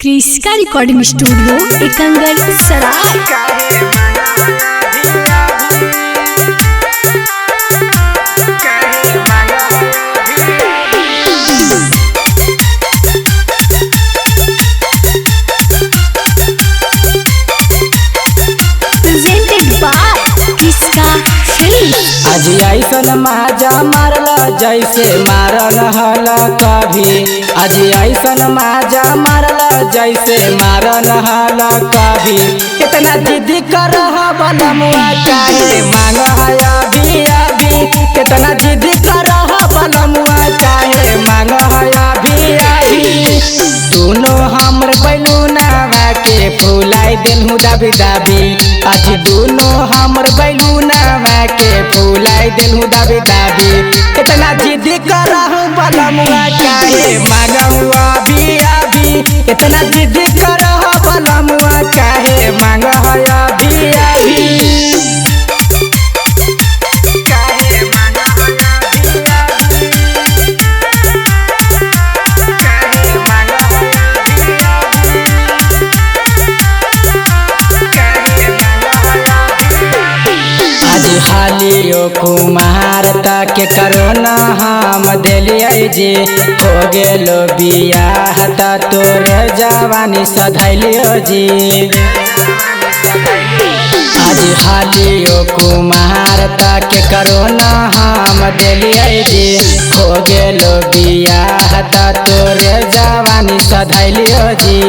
क्रिस्का recording studio Ekangar Sarai. Presented by Kriska film. आज ऐसन माजा मारला जैसे मारल हल कभी। आज ऐसन माजा मारला जैसे मारल हल कभी। कितना जिद्दी कर बलमुआ काहे मांग अभी अभी। कितना जिद्दी कर बलमुआ काहे मांग अभी अभी। दोनों हमर बैलूनवा के फुलाई देलहु दाबी दाबी। आज दोनों हमर बैलूनवा के फुलाई देलहु दाबी दाबी। कितना जिद्दी करहु बलमुआ काहे मांगहु अभी अभी। कितना जिद्दी करहु बलमुआ काहे मांगहु अभी अभी। आज हालियो कुमार तक करोना हम दिलियै जी। हो गेलो बियाह त तोर जवानी सधैलियो जी। आज हालियो कुमार तक करोना हम दिलियै जी। हो गेलो बियाह त तोर जवानी सधैलियो जी।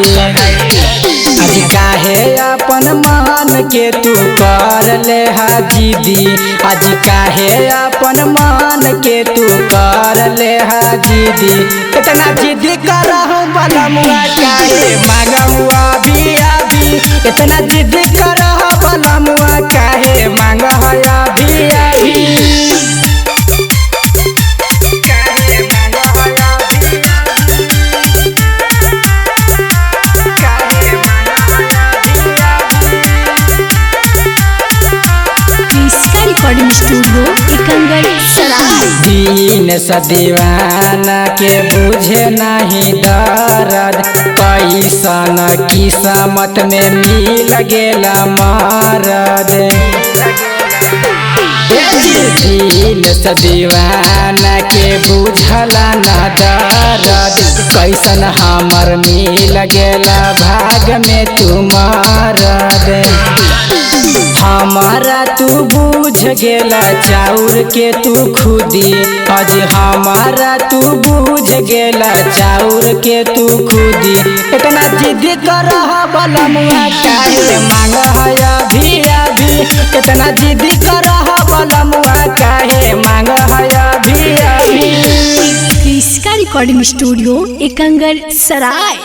आज काहे अपन मन के तू कर ले हाजीदी। आज काहे अपन मन के तू कर ले हाजीदी। कितना जिद्दी करहु बलमुआ काहे मांगहु अभी अभी। कितना जिद्दी करहु बलमुआ काहे मांगहु अभी अभी। रिकॉर्डिंग स्टूडियो एकंगर सराय। दीन सदीवाना के बुझे नहीं दर्द। कैसन किस्मत में मिल गेला मरद। दीन सदीवाना के बुझला न दर्द। कैसन हमर मिल गेला भाग में तू मरद। हमारा तू बुझ गेला चाउर के तू खुदी। आज हमारा तू बुझ गेला चाउर के तू खुदी। इतना जिद्दी करह बलमुआ काहे मांग अभी अभी। इतना जिद्दी करह बलमुआ काहे मांग अभी अभी। क्रिस्का रिकॉर्डिंग स्टूडियो एकंगर सराय।